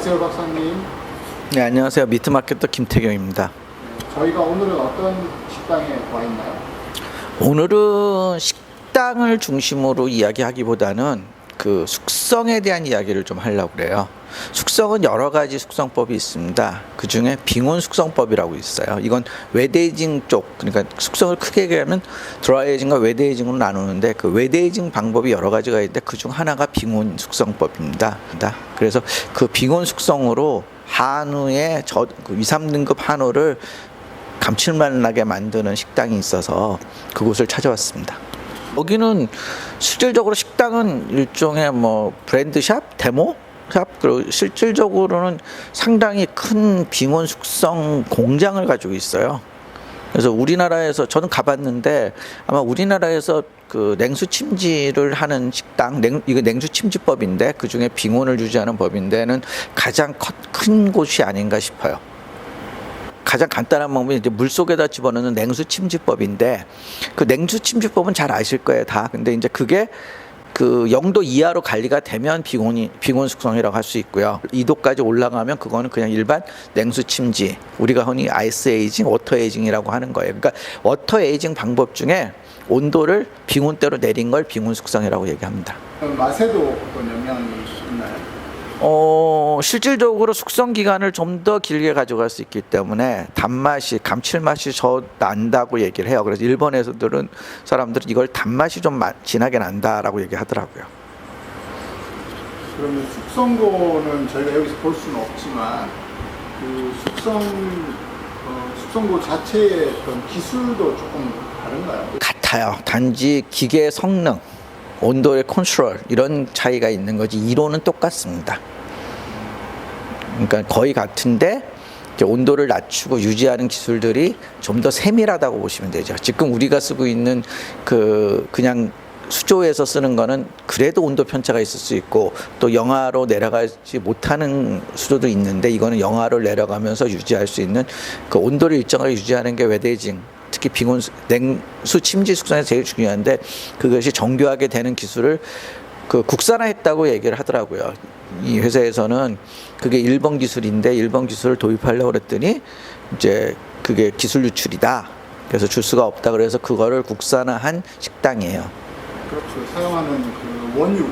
안녕하세요, 박사님. 네, 안녕하세요. 미트마케터 김태경입니다. 저희가 오늘은 어떤 식당에 와 있나요? 오늘은 식당을 중심으로 이야기하기보다는 그 숙성에 대한 이야기를 좀 하려고 그래요. 숙성은 여러 가지 숙성법이 있습니다. 그 중에 빙온 숙성법이라고 있어요. 이건 웨데이징 쪽, 그러니까 숙성을 크게 얘기하면 드라이에이징과 웨데이징으로 나누는데 그 웨데이징 방법이 여러 가지가 있는데 그 중 하나가 빙온 숙성법입니다. 그래서 그 빙온 숙성으로 한우의 2, 3등급 한우를 감칠맛 나게 만드는 식당이 있어서 그곳을 찾아왔습니다. 여기는 실질적으로 식당은 일종의 브랜드샵, 데모샵, 그리고 실질적으로는 상당히 큰 빙온 숙성 공장을 가지고 있어요. 그래서 우리나라에서 저는 가봤는데 아마 우리나라에서 그 냉수 침지를 하는 식당, 이거 냉수 침지법인데 그 중에 빙온을 유지하는 법인데는 가장 큰 곳이 아닌가 싶어요. 가장 간단한 방법이 이제 물 속에다 집어넣는 냉수 침지법인데 그 냉수 침지법은 잘 아실 거예요, 다. 근데 이제 그게 그 0도 이하로 관리가 되면 빙온 숙성이라고 할 수 있고요. 2도까지 올라가면 그거는 그냥 일반 냉수 침지, 우리가 흔히 아이스 에이징, 워터 에이징이라고 하는 거예요. 그러니까 워터 에이징 방법 중에 온도를 빙온대로 내린 걸 빙온 숙성이라고 얘기합니다. 맛에도 어떤 영향이 있나요? 실질적으로 숙성 기간을 좀 더 길게 가져갈 수 있기 때문에 단맛이, 감칠맛이 더 난다고 얘기를 해요. 그래서 일본에서들은 사람들은 이걸 단맛이 좀 진하게 난다라고 얘기하더라고요. 그러면 숙성도는 저희가 여기서 볼 수는 없지만 그 숙성도 자체의 어떤 기술도 조금 다른가요? 같아요. 단지 기계의 성능, 온도의 컨트롤 이런 차이가 있는 거지 이론은 똑같습니다. 그러니까 거의 같은데 이제 온도를 낮추고 유지하는 기술들이 좀 더 세밀하다고 보시면 되죠. 지금 우리가 쓰고 있는 그냥 수조에서 쓰는 거는 그래도 온도 편차가 있을 수 있고 또 영하로 내려가지 못하는 수조도 있는데 이거는 영하로 내려가면서 유지할 수 있는 그 온도를 일정하게 유지하는 게 웨데이징, 특히 빙온 냉수 침지 숙성에서 제일 중요한데 그것이 정교하게 되는 기술을 국산화했다고 얘기를 하더라고요. 이 회사에서는 그게 일본 기술인데 일본 기술을 도입하려고 그랬더니 이제 그게 기술 유출이다. 그래서 줄 수가 없다. 그래서 그거를 국산화한 식당이에요. 그렇죠. 사용하는 그 원유,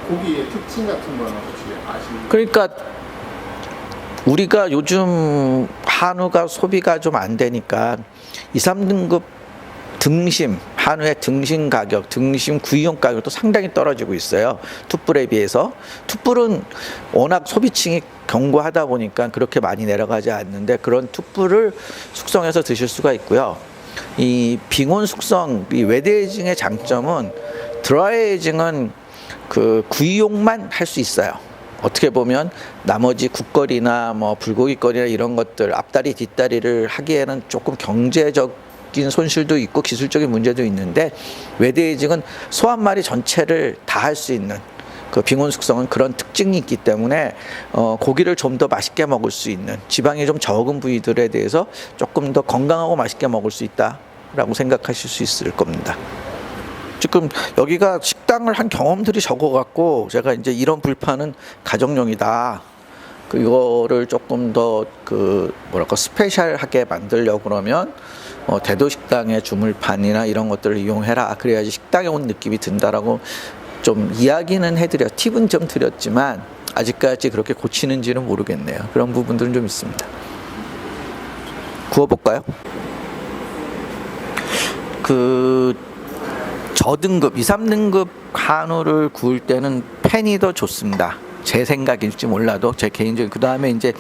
고기의 특징 같은 거는 혹시 아시나요? 그러니까 우리가 요즘 한우가 소비가 좀 안 되니까 2, 3등급 등심, 한우의 등심 가격, 등심 구이용 가격도 상당히 떨어지고 있어요. 툭불에 비해서. 툭불은 워낙 소비층이 견고하다 보니까 그렇게 많이 내려가지 않는데 그런 툭불을 숙성해서 드실 수가 있고요. 이 빙온 숙성, 이 웨데이징의 장점은 드라이에이징은 그 구이용만 할 수 있어요. 어떻게 보면 나머지 국거리나 불고기거리나 이런 것들 앞다리 뒷다리를 하기에는 조금 경제적인 손실도 있고 기술적인 문제도 있는데 웨데이징은 소 한 마리 전체를 다 할 수 있는 그 빙온 숙성은 그런 특징이 있기 때문에 고기를 좀 더 맛있게 먹을 수 있는 지방이 좀 적은 부위들에 대해서 조금 더 건강하고 맛있게 먹을 수 있다라고 생각하실 수 있을 겁니다. 지금 여기가 식당을 한 경험들이 적어갖고 제가 이제 이런 불판은 가정용이다. 이거를 조금 더 스페셜하게 만들려고 그러면 대도식당의 주물판이나 이런 것들을 이용해라. 그래야지 식당에 온 느낌이 든다라고 좀 이야기는 팁은 좀 드렸지만 아직까지 그렇게 고치는지는 모르겠네요. 그런 부분들은 좀 있습니다. 구워볼까요? 저등급, 2, 3등급 한우를 구울 때는 팬이 더 좋습니다. 제 생각일지 몰라도 제 개인적인. 그 다음에 이제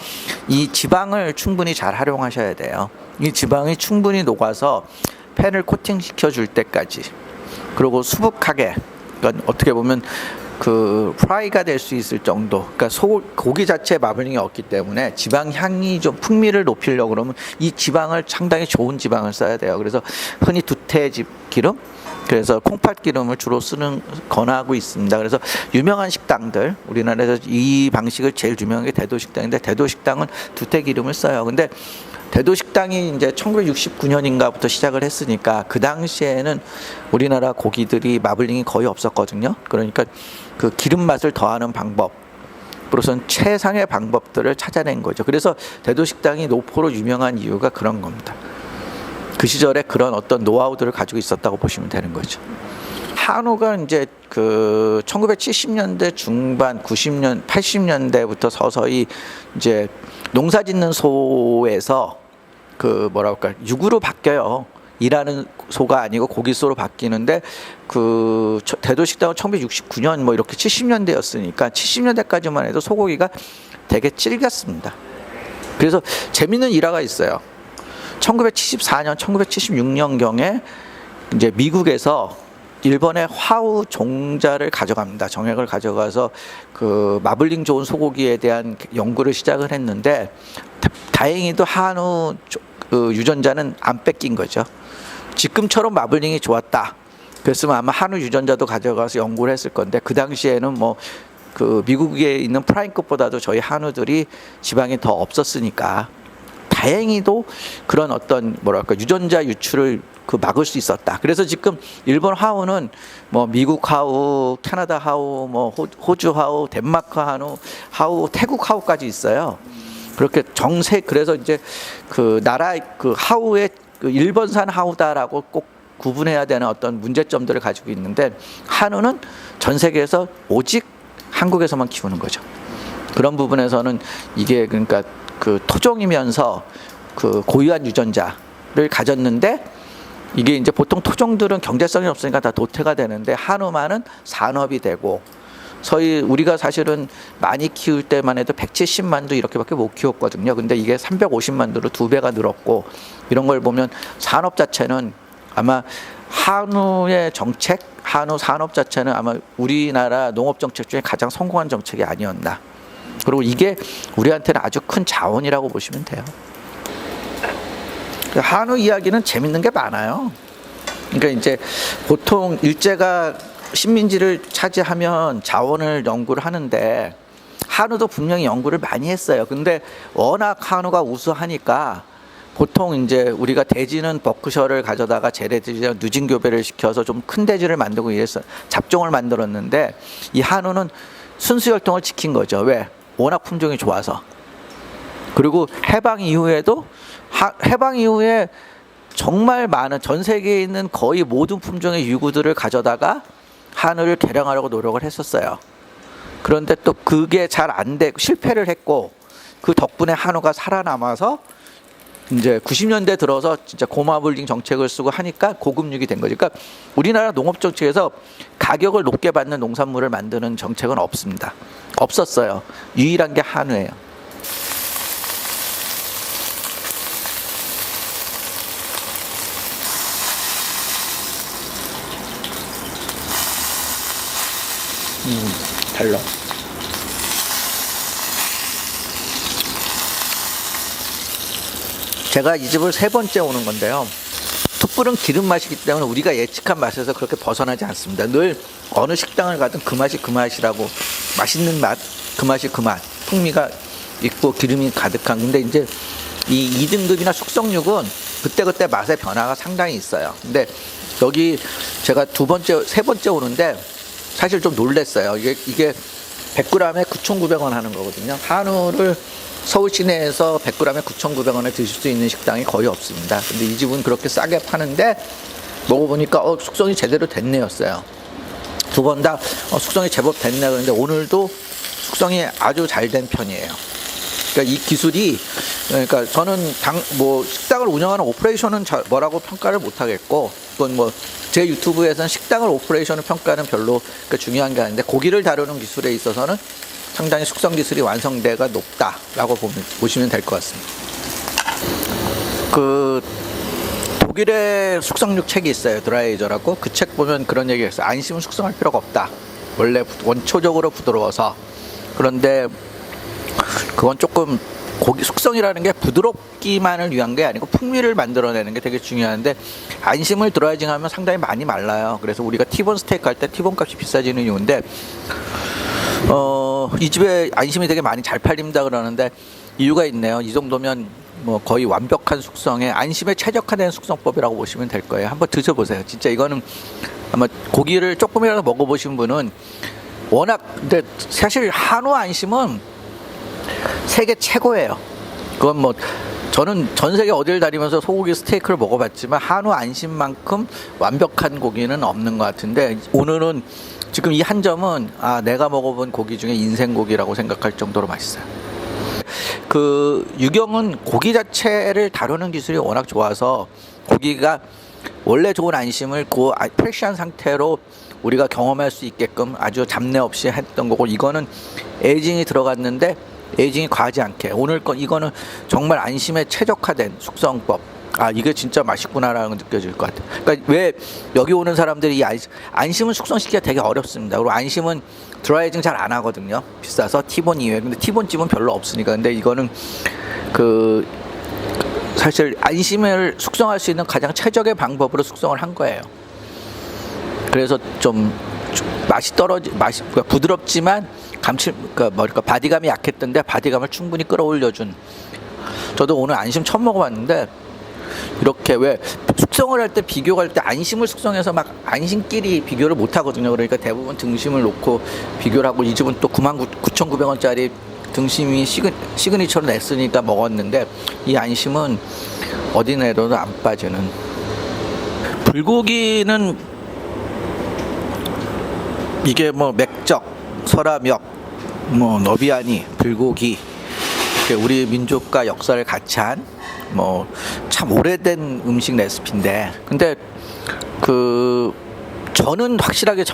이 지방을 충분히 잘 활용하셔야 돼요. 이 지방이 충분히 녹아서 팬을 코팅시켜 줄 때까지. 그리고 수북하게, 그러니까 어떻게 보면 프라이가 될 수 있을 정도. 그러니까 고기 자체에 마블링이 없기 때문에 지방 향이 좀 풍미를 높이려고 그러면 이 지방을 상당히 좋은 지방을 써야 돼요. 그래서 흔히 두태 기름, 그래서 콩팥 기름을 주로 권하고 있습니다. 그래서 유명한 식당들, 우리나라에서 이 방식을 제일 유명한 게 대도식당인데 대도식당은 두태 기름을 써요. 근데 대도식당이 이제 1969년인가부터 시작을 했으니까 그 당시에는 우리나라 고기들이 마블링이 거의 없었거든요. 그러니까 그 기름 맛을 더하는 방법, 으로선 최상의 방법들을 찾아낸 거죠. 그래서 대도식당이 노포로 유명한 이유가 그런 겁니다. 그 시절에 그런 어떤 노하우들을 가지고 있었다고 보시면 되는 거죠. 한우가 이제 그 1970년대 중반, 90년, 80년대부터 서서히 이제 농사짓는 소에서 그 뭐랄까 육으로 바뀌어요. 일하는 소가 아니고 고기소로 바뀌는데 그 대도식당은 1969년 뭐 이렇게 70년대였으니까 70년대까지만 해도 소고기가 되게 질겼습니다. 그래서 재밌는 일화가 있어요. 1974년, 1976년경에 이제 미국에서 일본의 화우 종자를 가져갑니다. 정액을 가져가서 그 마블링 좋은 소고기에 대한 연구를 시작을 했는데 다행히도 한우 그 유전자는 안 뺏긴 거죠. 지금처럼 마블링이 좋았다. 그랬으면 아마 한우 유전자도 가져가서 연구를 했을 건데 그 당시에는 뭐 그 미국에 있는 프라임급보다도 저희 한우들이 지방이 더 없었으니까 다행히도 그런 어떤 뭐랄까 유전자 유출을 그 막을 수 있었다. 그래서 지금 일본 하우는 뭐 미국 하우, 캐나다 하우, 뭐 호주 하우, 덴마크 하우, 태국 하우까지 있어요. 그렇게 그래서 이제 그 나라 그 하우의 그 일본산 하우다라고 꼭 구분해야 되는 어떤 문제점들을 가지고 있는데 한우는 전 세계에서 오직 한국에서만 키우는 거죠. 그런 부분에서는 이게 그러니까 그 토종이면서 그 고유한 유전자를 가졌는데 이게 이제 보통 토종들은 경제성이 없으니까 다 도태가 되는데 한우만은 산업이 되고 저희 우리가 사실은 많이 키울 때만 해도 170만도 이렇게밖에 못 키웠거든요. 근데 이게 350만도로 2배가 늘었고 이런 걸 보면 산업 자체는 아마 한우의 정책, 한우 산업 자체는 아마 우리나라 농업 정책 중에 가장 성공한 정책이 아니었나. 그리고 이게 우리한테는 아주 큰 자원이라고 보시면 돼요. 한우 이야기는 재밌는 게 많아요. 그러니까 이제 보통 일제가 식민지를 차지하면 자원을 연구를 하는데 한우도 분명히 연구를 많이 했어요. 근데 워낙 한우가 우수하니까 보통 이제 우리가 돼지는 버크셔를 가져다가 재래돼지랑 누진 교배를 시켜서 좀 큰 돼지를 만들고 이래서 잡종을 만들었는데 이 한우는 순수혈통을 지킨 거죠. 왜? 워낙 품종이 좋아서. 그리고 해방 이후에도 해방 이후에 정말 많은 전 세계에 있는 거의 모든 품종의 유구들을 가져다가 한우를 개량하려고 노력을 했었어요. 그런데 또 그게 잘 안 되고 실패를 했고 그 덕분에 한우가 살아남아서 이제 90년대 들어서 진짜 고마블링 정책을 쓰고 하니까 고급육이 된 거죠. 그러니까 우리나라 농업 정책에서 가격을 높게 받는 농산물을 만드는 정책은 없습니다. 없었어요. 유일한 게 한우예요. 달라. 제가 이 집을 3번째 오는 건데요. 툭불은 기름 맛이기 때문에 우리가 예측한 맛에서 그렇게 벗어나지 않습니다. 늘 어느 식당을 가든 그 맛이 그 맛이라고 맛있는 맛, 그 맛이 그 맛, 풍미가 있고 기름이 가득한. 근데 이제 이 2등급이나 숙성육은 그때그때 맛의 변화가 상당히 있어요. 근데 여기 제가 3번째 오는데 사실 좀 놀랬어요. 이게 100g에 9,900원 하는 거거든요. 한우를 서울 시내에서 100g에 9,900원에 드실 수 있는 식당이 거의 없습니다. 근데 이 집은 그렇게 싸게 파는데 먹어보니까 숙성이 제대로 됐네였어요. 두 번 다 숙성이 제법 됐네. 그런데 오늘도 숙성이 아주 잘 된 편이에요. 그러니까 이 기술이, 그러니까 저는 식당을 운영하는 오퍼레이션은 뭐라고 평가를 못 하겠고, 그건 뭐 제 유튜브에서는 식당을 오퍼레이션을 평가는 별로 중요한 게 아닌데 고기를 다루는 기술에 있어서는 상당히 숙성 기술이 완성도가 높다라고 보시면 될 것 같습니다. 그 독일의 숙성육 책이 있어요. 드라이에이저라고. 그 책 보면 그런 얘기가 있어요. 안심은 숙성할 필요가 없다. 원래 원초적으로 부드러워서. 그런데 그건 조금 고기 숙성이라는 게 부드럽기만을 위한 게 아니고 풍미를 만들어내는 게 되게 중요한데 안심을 드라이징하면 상당히 많이 말라요. 그래서 우리가 티본 스테이크 할 때 티본 값이 비싸지는 이유인데 이 집에 안심이 되게 많이 잘 팔립니다 그러는데 이유가 있네요. 이 정도면 뭐 거의 완벽한 숙성에 안심에 최적화된 숙성법이라고 보시면 될 거예요. 한번 드셔보세요. 진짜 이거는 아마 고기를 조금이라도 먹어보신 분은 워낙 근데 사실 한우 안심은 세계 최고예요. 그건 뭐 저는 전 세계 어딜 다니면서 소고기 스테이크를 먹어봤지만 한우 안심만큼 완벽한 고기는 없는 것 같은데 오늘은 지금 이 한 점은 내가 먹어본 고기 중에 인생 고기라고 생각할 정도로 맛있어요. 그 유경은 고기 자체를 다루는 기술이 워낙 좋아서 고기가 원래 좋은 안심을 프레시한 상태로 우리가 경험할 수 있게끔 아주 잡내 없이 했던 거고, 이거는 에이징이 들어갔는데 에이징이 과하지 않게, 오늘 건 이거는 정말 안심에 최적화된 숙성법. 이게 진짜 맛있구나라는 걸 느껴질 것 같아요. 그러니까 왜 여기 오는 사람들이 이 안심은 숙성시키기가 되게 어렵습니다. 그리고 안심은 드라이징 잘 안 하거든요. 비싸서 티본 이외에. 근데 티본 집은 별로 없으니까. 근데 이거는 사실 안심을 숙성할 수 있는 가장 최적의 방법으로 숙성을 한 거예요. 그래서 좀 그러니까 부드럽지만 바디감이 약했던데 바디감을 충분히 끌어올려준. 저도 오늘 안심 처음 먹어봤는데, 이렇게 왜 숙성을 할 때 비교할 때 안심을 숙성해서 막 안심끼리 비교를 못 하거든요. 그러니까 대부분 등심을 놓고 비교를 하고, 이 집은 또 99,900원짜리 등심이 시그니처로 냈으니까 먹었는데, 이 안심은 어디 내려도 안 빠지는. 불고기는 이게 뭐 맥적, 설화역, 뭐 너비아니, 불고기, 우리 민족과 역사를 같이 한 뭐 참 오래된 음식 레시피인데, 근데 저는 확실하게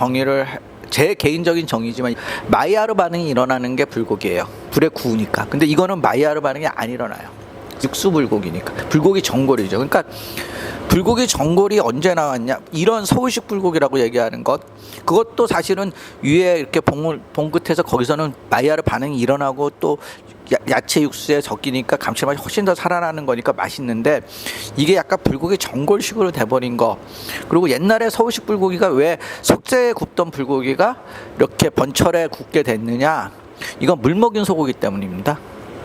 제 개인적인 정의지만 마이야르 반응이 일어나는 게 불고기예요. 불에 구우니까. 근데 이거는 마이야르 반응이 안 일어나요. 육수 불고기니까. 불고기 전골이죠. 그러니까 불고기 전골이 언제 나왔냐? 이런 서울식 불고기라고 얘기하는 것, 그것도 사실은 위에 이렇게 봉 끝에서 거기서는 마이야르 반응이 일어나고 또 야채 육수에 섞이니까 감칠맛이 훨씬 더 살아나는 거니까 맛있는데, 이게 약간 불고기 전골식으로 돼버린 거. 그리고 옛날에 서울식 불고기가 왜 속재에 굽던 불고기가 이렇게 번철에 굽게 됐느냐? 이건 물 먹인 소고기 때문입니다.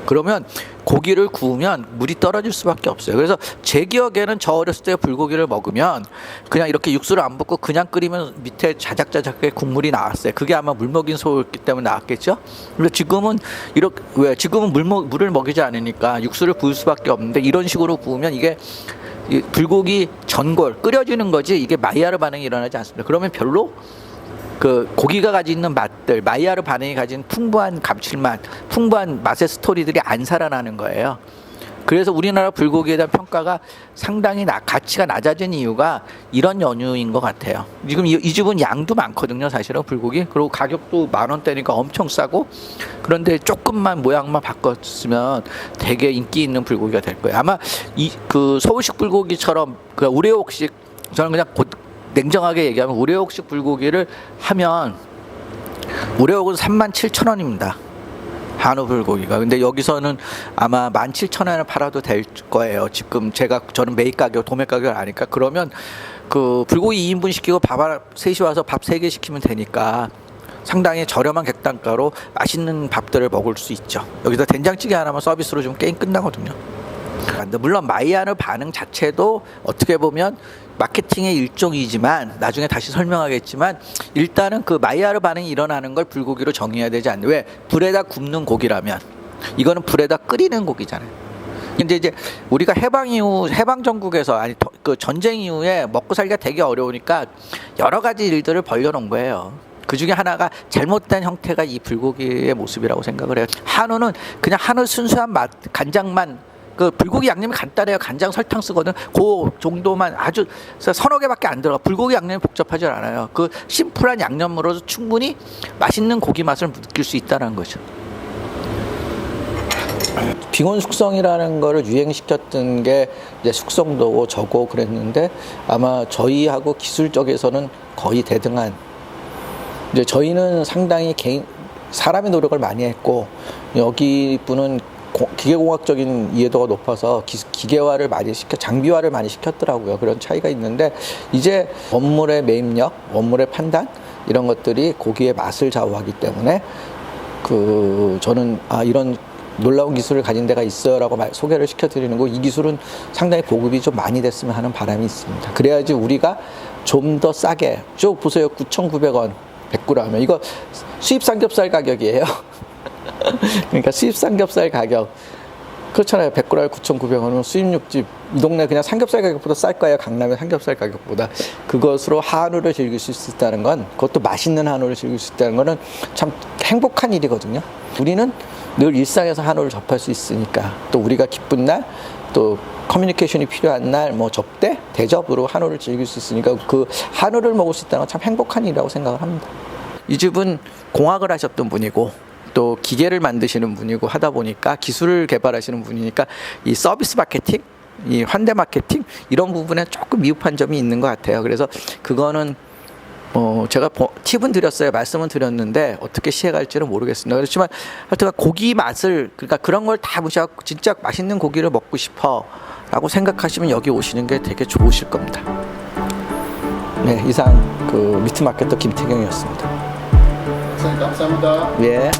그러면 고기를 구우면 물이 떨어질 수밖에 없어요. 그래서 제 기억에는 저 어렸을 때 불고기를 먹으면 그냥 이렇게 육수를 안 붓고 그냥 끓이면 밑에 자작자작하게 국물이 나왔어요. 그게 아마 물 먹인 소였기 때문에 나왔겠죠. 근데 지금은 지금은 물을 먹이지 않으니까 육수를 부을 수밖에 없는데, 이런 식으로 구우면 이게 불고기 전골 끓여지는 거지, 이게 마이야르 반응이 일어나지 않습니다. 그러면 별로 고기가 가지고 있는 맛들, 마이야르 반응이 가진 풍부한 감칠맛, 풍부한 맛의 스토리들이 안 살아나는 거예요. 그래서 우리나라 불고기에 대한 평가가 상당히 가치가 낮아진 이유가 이런 연유인 것 같아요. 지금 이 집은 양도 많거든요, 사실은 불고기. 그리고 가격도 10,000원대니까 엄청 싸고, 그런데 조금만 모양만 바꿨으면 되게 인기 있는 불고기가 될 거예요. 아마 서울식 불고기처럼 우레옥식, 저는 그냥 냉정하게 얘기하면 우레옥식 불고기를 하면 우레옥은 37,000원입니다. 한우 불고기가. 근데 여기서는 아마 17,000원에 팔아도 될 거예요. 지금 저는 매입 가격, 도매 가격을 아니까. 그러면 불고기 2인분 시키고 셋이 와서 밥 3개 시키면 되니까 상당히 저렴한 객단가로 맛있는 밥들을 먹을 수 있죠. 여기서 된장찌개 하나만 서비스로 주면 게임 끝나거든요. 물론 마이야르 반응 자체도 어떻게 보면 마케팅의 일종이지만, 나중에 다시 설명하겠지만, 일단은 마이야르 반응이 일어나는 걸 불고기로 정의해야 되지 않나요? 왜? 불에다 굽는 고기라면. 이거는 불에다 끓이는 고기잖아요. 근데 이제 우리가 해방 전국에서, 전쟁 이후에 먹고 살기가 되게 어려우니까 여러 가지 일들을 벌려놓은 거예요. 그 중에 하나가 잘못된 형태가 이 불고기의 모습이라고 생각을 해요. 한우는 그냥 한우 순수한 맛, 간장만, 불고기 양념이 간단해요. 간장, 설탕 쓰거든. 그 정도만, 아주 서너 개밖에 안 들어가. 불고기 양념이 복잡하지 않아요. 심플한 양념으로도 충분히 맛있는 고기 맛을 느낄 수 있다는 거죠. 빙온 숙성이라는 거를 유행시켰던 게 이제 숙성도고 저고 그랬는데, 아마 저희하고 기술적에서는 거의 대등한. 이제 저희는 상당히 사람의 노력을 많이 했고, 여기 분은 기계공학적인 이해도가 높아서 기계화를 많이 장비화를 많이 시켰더라고요. 그런 차이가 있는데, 이제 원물의 매입력, 원물의 판단, 이런 것들이 고기의 맛을 좌우하기 때문에 저는 이런 놀라운 기술을 가진 데가 있어요라고 소개를 시켜드리는 거, 이 기술은 상당히 보급이 좀 많이 됐으면 하는 바람이 있습니다. 그래야지 우리가 좀 더 싸게, 쭉 보세요. 9,900원 100g. 이거 수입 삼겹살 가격이에요. 그러니까 수입 삼겹살 가격 그렇잖아요. 100g 9,900원은 수입 육집 이 동네 그냥 삼겹살 가격보다 쌀 거예요. 강남의 삼겹살 가격보다. 그것으로 한우를 즐길 수 있다는 건, 그것도 맛있는 한우를 즐길 수 있다는 거는 참 행복한 일이거든요. 우리는 늘 일상에서 한우를 접할 수 있으니까, 또 우리가 기쁜 날, 또 커뮤니케이션이 필요한 날, 뭐 접대, 대접으로 한우를 즐길 수 있으니까 그 한우를 먹을 수 있다는 건 참 행복한 일이라고 생각을 합니다. 이 집은 공학을 하셨던 분이고 또 기계를 만드시는 분이고 하다 보니까, 기술을 개발하시는 분이니까 이 서비스 마케팅, 이 환대 마케팅 이런 부분에 조금 미흡한 점이 있는 것 같아요. 그래서 그거는 제가 팁은 드렸어요. 말씀은 드렸는데 어떻게 시행할지는 모르겠습니다. 그렇지만 하여튼 고기 맛을, 그러니까 그런 걸 다 무시하고 진짜 맛있는 고기를 먹고 싶어 라고 생각하시면 여기 오시는 게 되게 좋으실 겁니다. 네, 이상 그 미트마케터 김태경이었습니다. 선생님 감사합니다. 예.